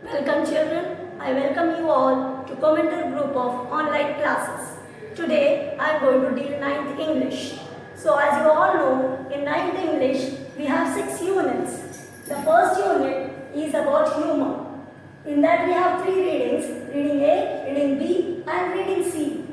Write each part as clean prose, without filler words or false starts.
Welcome children, I welcome you all to Commenter group of online classes. Today I am going to deal 9th English. So as you all know, in 9th English we have 6 units. The first unit is about humor. In that we have 3 readings, reading A, reading B and reading C.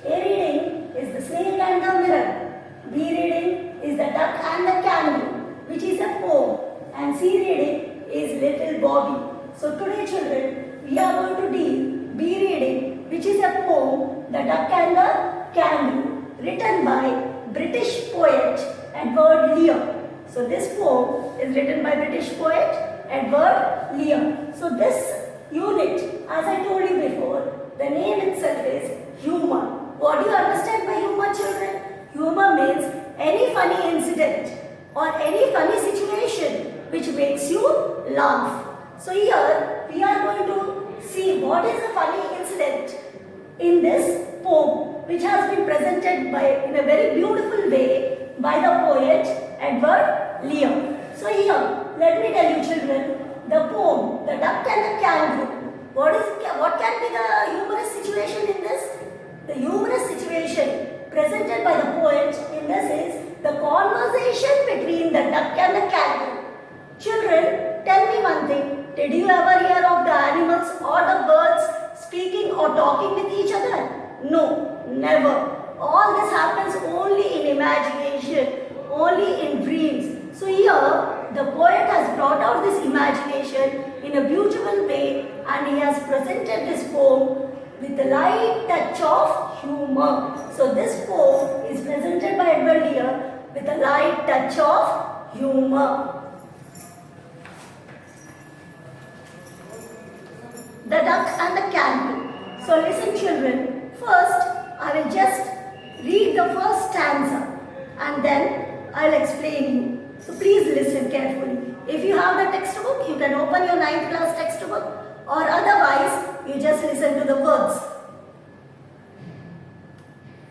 A reading is the snake and the mirror. B reading is the duck and the kangaroo, which is a poem. And C reading is Little Bobby. So today children, we are going to deal B reading, which is a poem, The Duck and the Kangaroo, written by British poet Edward Lear. So this poem is written by British poet Edward Lear. So this unit, as I told you before, the name itself is humor. What do you understand by humor, children? Humor means any funny incident or any funny situation which makes you laugh. So here we are going to see what is the funny incident in this poem, which has been presented in a very beautiful way by the poet Edward Lear. So here, let me tell you children, the poem, The Duck and the Kangaroo. What can be the humorous situation in this? The humorous situation presented by the poet in this is the conversation between the duck and the kangaroo. Children, tell me one thing. Did you ever hear of the animals or the birds speaking or talking with each other? No, never. All this happens only in imagination, only in dreams. So here, the poet has brought out this imagination in a beautiful way and he has presented this poem with a light touch of humor. So this poem is presented by Edward Lear with a light touch of humor. The Duck and the Kangaroo. So listen children, first I will just read the first stanza and then I will explain you. So please listen carefully. If you have the textbook, you can open your 9th class textbook or otherwise you just listen to the words.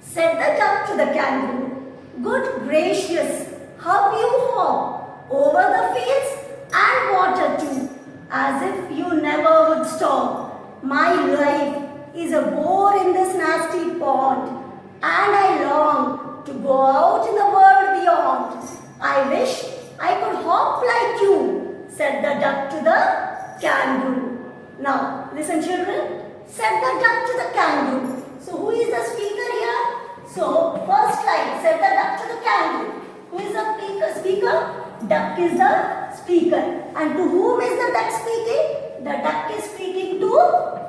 Said the duck to the kangaroo, "Good gracious, how you hop over the fields and water too, as if you never would stop. My life is a bore in this nasty pond, and I long to go out in the world beyond. I wish I could hop like you," said the duck to the kangaroo. Now, listen children, said the duck to the kangaroo. So, who is the speaker here? So, first line, said the duck to the kangaroo. Who is the speaker? Duck is the speaker. And to whom is the duck speaking? The duck is speaking to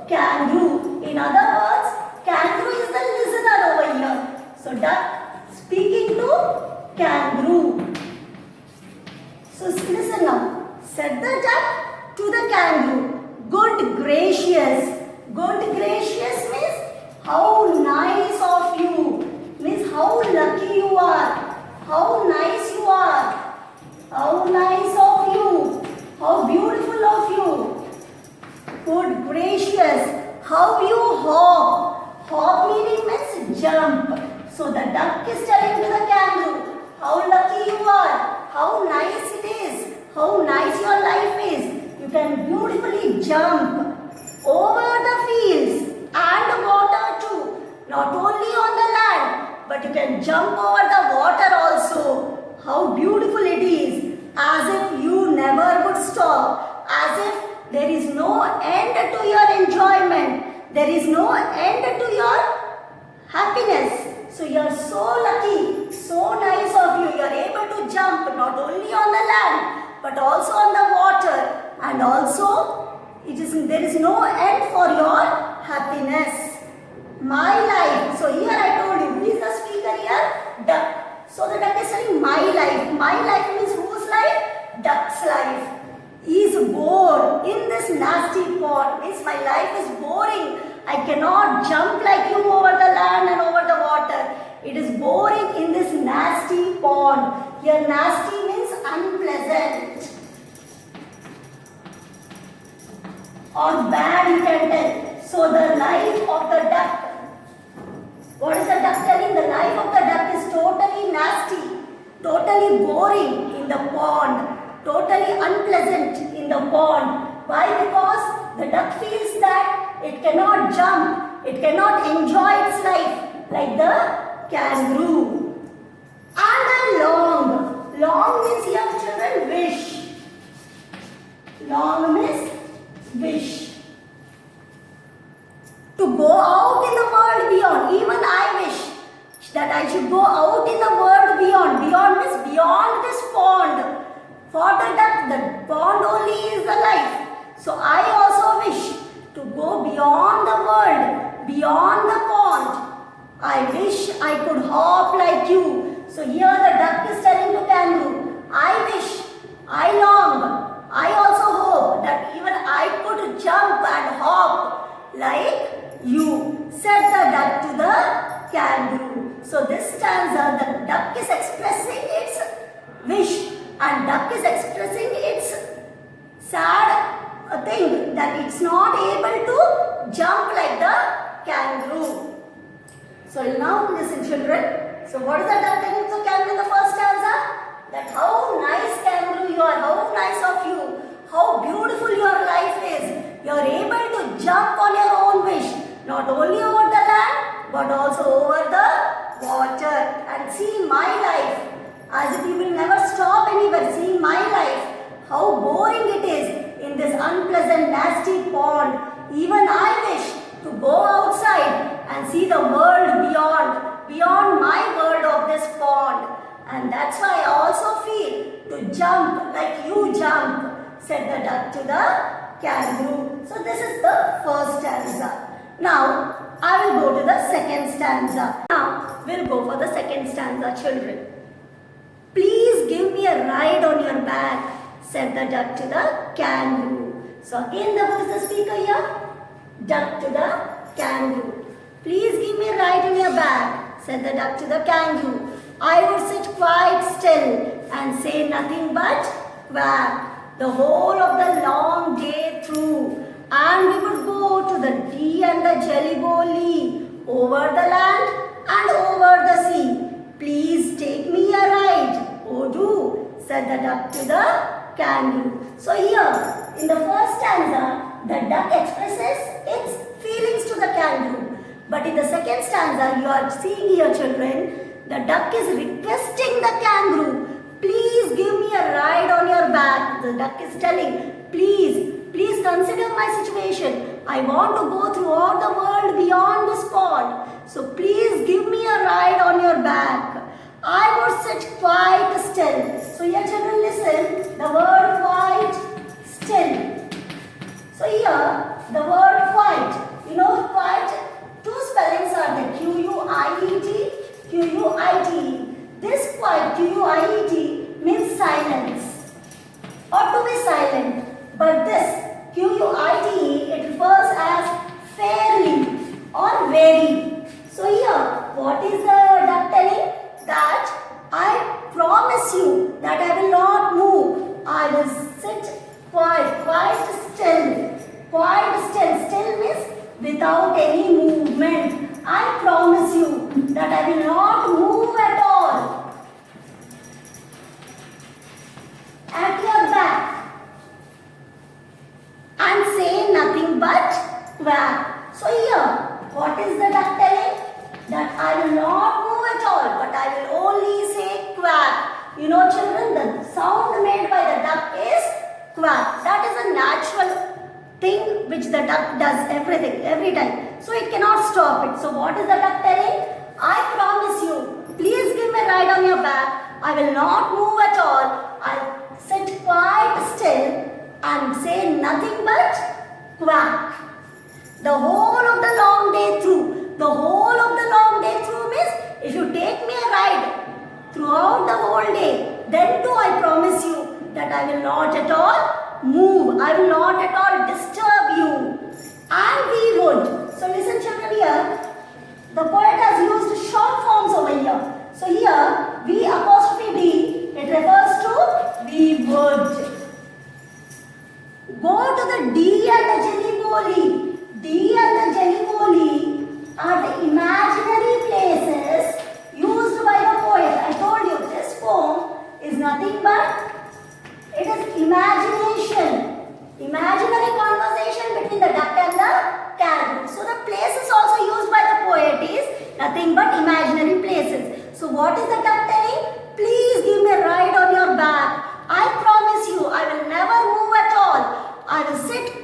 kangaroo. In other words, kangaroo is the listener over here. So, duck speaking to kangaroo. So, listen now. Said the duck to the kangaroo, "Good gracious." Good gracious means how nice of you. Means how lucky you are. How nice you are. How nice of you. How beautiful of you. Good gracious. How you hop. Hop meaning means jump. So the duck is telling to the kangaroo, how lucky you are. How nice it is. How nice your life is. You can beautifully jump over the fields and water too. Not only on the land, but you can jump over the water also. How beautiful it is. As if you never would stop. As if there is no end to your enjoyment. There is no end to your happiness. So you are so lucky, so nice of you. You are able to jump not only on the land, but also on the water. And also, there is no end for your happiness. My life. So here I told you, who is the speaker here? Duck. So the duck is saying my life. My life means whose life? Duck's life. Is bored in this nasty pond. Means my life is boring. I cannot jump like you over the land and over the water. It is boring in this nasty pond. Here nasty means unpleasant. Or bad you can tell. So the life of the duck. What is the duck telling? The life of the duck is totally nasty. Totally boring in the pond. Totally unpleasant in the pond. Why? Because the cannot jump, it cannot enjoy its life like the kangaroo. And then long. Long means here children wish. Long means wish. To go out in the world beyond. Even I wish that I should go out in the world beyond. Beyond means beyond this pond. For the duck, the pond only is the life. So I also wish to go beyond the world, beyond the pond. I wish I could hop like you. So here the duck is telling to kangaroo, I wish, I long, I also hope that even I could jump and hop like you, said the duck to the kangaroo. So this stanza, the duck is expressing its wish and duck is expressing its sad thing that it's not able to jump like the kangaroo. So now listen children. So what is the duck telling to kangaroo in the first stanza? That how nice kangaroo you are, how nice of you, how beautiful your life is. You are able to jump on your own wish, not only over the land but also over the water, and see my life as if you will never stop anywhere. See my life, how boring it is in this unpleasant nasty pond. Even I wish to go outside and see the world beyond my world of this pond. And that's why I also feel to jump like you jump, said the duck to the kangaroo. So this is the first stanza. Now I will go to the second stanza. Now we'll go for the second stanza children. Please give me a ride on your back, said the duck to the kangaroo. So again who is the speaker here? Duck to the kangaroo. Please give me a ride on your back, said the duck to the kangaroo. I would sit quite still and say nothing but quack the whole of the long day through, and we would go to the Dee and the Jelly-Bo-Lee, over the land and over the sea. Please take me a ride, oh do, said the duck to the kangaroo. So here, in the first stanza, the duck expresses its feelings to the kangaroo. But in the second stanza, you are seeing here children, the duck is requesting the kangaroo, please give me a ride on your back. The duck is telling, please consider my situation. I want to go throughout the world beyond this pond. So please give me a ride on your back. I would sit quite still. So here children listen, the word quite, still. So here, the word quiet, you know quiet, two spellings are there, Q-U-I-E-T, Q-U-I-T-E. This quiet, Q-U-I-E-T, means silence or to be silent. But this Q-U-I-T-E, it refers as fairly or very. So here, what is the duck telling? That I promise you that I will not move. I will sit quite still. Quite still. Still means without any movement. I promise you that I will not move at all. At your back. And say nothing but quack. So here, what is the duck telling? That I will not move at all, but I will only say quack. You know children, the sound made by the duck is quack. That is a natural thing which the duck does every time. So it cannot stop it. So what is the duck telling? I promise you, please give me a ride on your back. I will not move at all. I'll sit quite still and say nothing but quack. The whole of the long day through. The whole of the long day through means if you take me a ride throughout the whole day, then too I promise you that I will not at all move. I will not at all disturb you. And we would. So listen children here. The poet has used short forms over here. So here, we apostrophe D, it refers to we would. Go to the Dee and the Jelly-Bo-Lee. Dee and the Jelly-Bo-Lee are the imaginary places used by the poet. I told you this poem is nothing but it is imagination. Imaginary conversation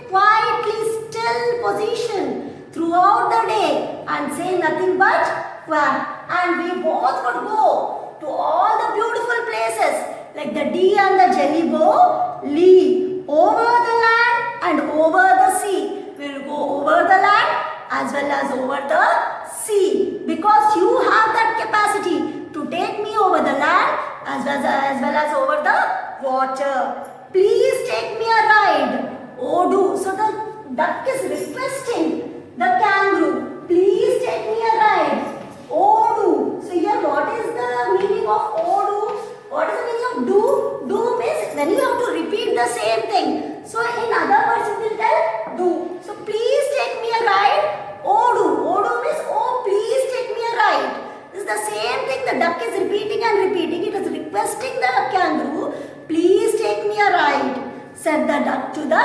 quietly still position throughout the day and say nothing but quack. And we both would go to all the beautiful places like the D and the jelly bow Lee, over the land and over the sea. We will go over the land as well as over the sea, because you have that capacity to take me over the land as well as over the water. Please take me a ride. Oh, do. So the duck is requesting the kangaroo, please take me a ride. Oh, do. So here what is the meaning of oh, do? What is the meaning of do? Do means when you have to repeat the same thing. So in other words it will tell do. So please take me a ride. Oh, do. Oh, do means oh, please take me a ride. This is the same thing the duck is repeating and repeating. It is requesting the kangaroo, please take me a ride, said the duck to the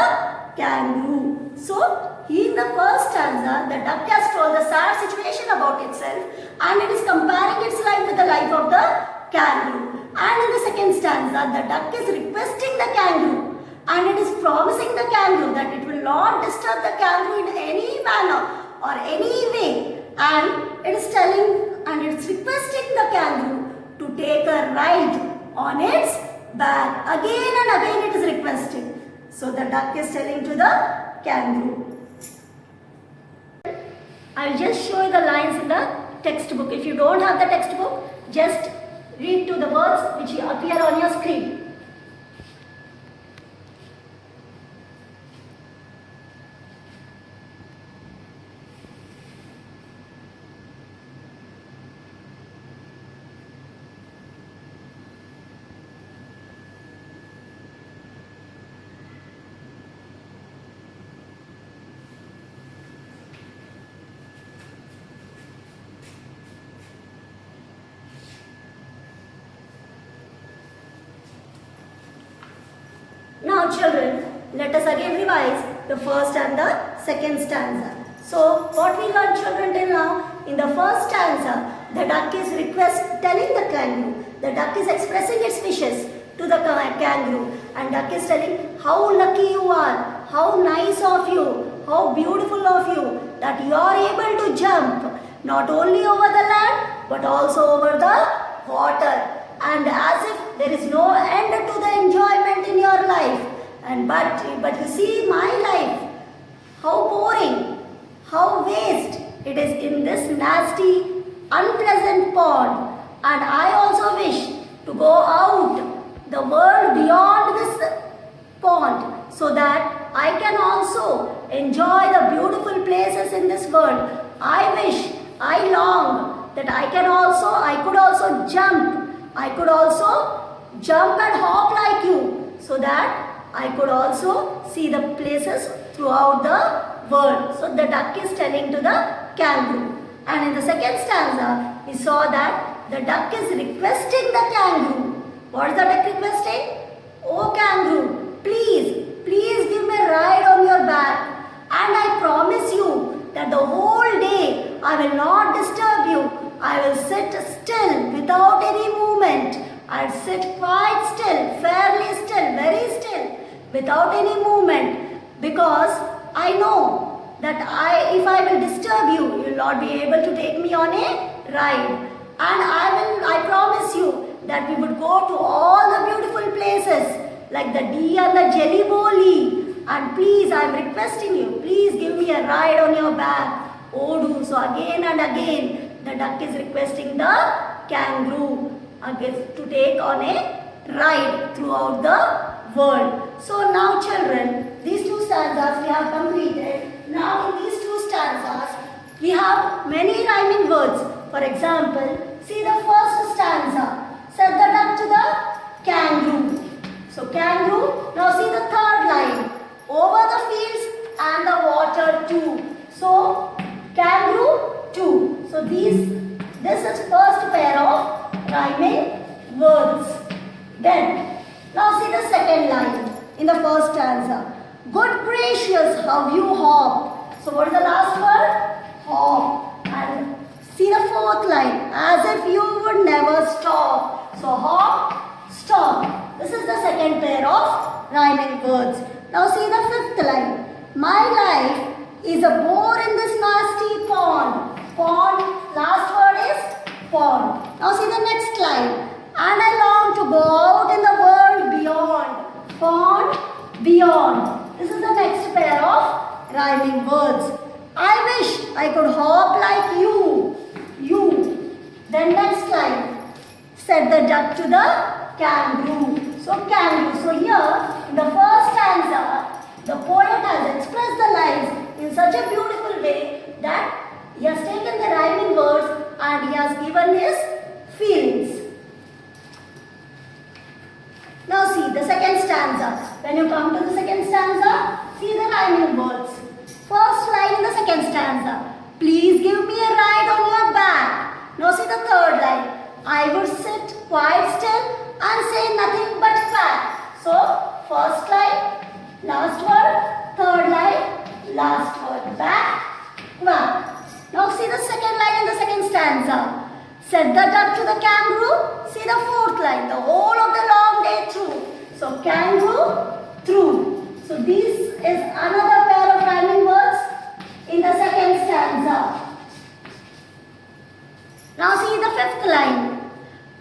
kangaroo. So in the first stanza, the duck has told the sad situation about itself and it is comparing its life with the life of the kangaroo. And in the second stanza, the duck is requesting the kangaroo and it is promising the kangaroo that it will not disturb the kangaroo in any manner or any way. And it is telling and it is requesting the kangaroo to take a ride on its back. Again and again it is requesting. So the duck is telling to the kangaroo. I will just show you the lines in the textbook. If you don't have the textbook, just read to the words which appear on your screen. Now children, let us again revise the first and the second stanza. So what we learned children till now, in the first stanza, the duck is telling the kangaroo, the duck is expressing its wishes to the kangaroo and duck is telling how lucky you are, how nice of you, how beautiful of you that you are able to jump not only over the land but also over the water, and as if there is no end to the enjoyment in your life. And but you see my life, how boring, how waste it is in this nasty, unpleasant pond. And I also wish to go out the world beyond this pond so that I can also enjoy the beautiful places in this world. I wish, I long that I could also jump. I could also jump and hop like you so that I could also see the places throughout the world. So the duck is telling to the kangaroo. And in the second stanza, we saw that the duck is requesting the kangaroo. What is the duck requesting? Oh kangaroo, please give me a ride on your back. And I promise you that the whole day I will not disturb you. I will sit still without any movement. I'll sit quite still, fairly still, very still, without any movement, because I know that if I will disturb you, you will not be able to take me on a ride. And I promise you that we would go to all the beautiful places like the D and the Jelly Bowly. And please, I am requesting you, please give me a ride on your back. Oh do. So again and again, the duck is requesting the kangaroo to take on a ride throughout the world. So now children, these two stanzas we have completed. Now in these two stanzas, we have many rhyming words. For example, see the first stanza, said the duck to the kangaroo. So kangaroo, now see the third line, over the fields and the water too. So kangaroo too. So this is first pair of rhyming words. Then, now see the second line in the first stanza. Good gracious, how you hop. So what is the last word? Hop. And see the fourth line, as if you would never stop. So hop, stop. This is the second pair of rhyming words. Now see the fifth line. My life is a bore in this nasty pond. Pond, last word is pond. Now see the next line. And I long to go out in the world beyond. Pond, beyond. This is the next pair of rhyming words. I wish I could hop like you. You. Then next line. Said the duck to the kangaroo. So kangaroo. So here in the first stanza, the poet has expressed the lines in such a beautiful way that he has taken the rhyming words and he has given his feelings. Now see the second stanza. When you come to the second stanza, see the rhyming words. First line in the second stanza. Please give me a ride on your back. Now see the third line. I would sit quite still and say nothing but fact. So first line, last word, third line, last word, back, back. Now see the second line in the second stanza. Said the duck to the kangaroo. See the fourth line, the whole of the long day through. So kangaroo, through. So this is another pair of rhyming words in the second stanza. Now see the fifth line.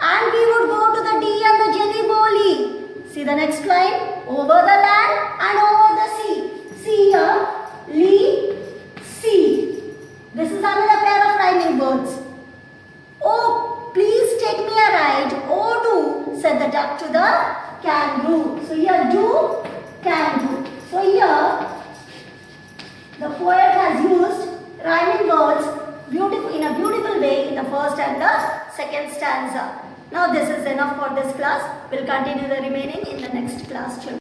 And we would go to the D and the jelly boli. See the next line. Over the land and over the sea. See here. Lee, sea. This is another pair of rhyming words. Oh, please take me a ride. Oh, do, said the duck to the kangaroo. So here, do, kangaroo. So here, the poet has used rhyming words in a beautiful way in the first and the second stanza. Now this is enough for this class. We'll continue the remaining in the next class.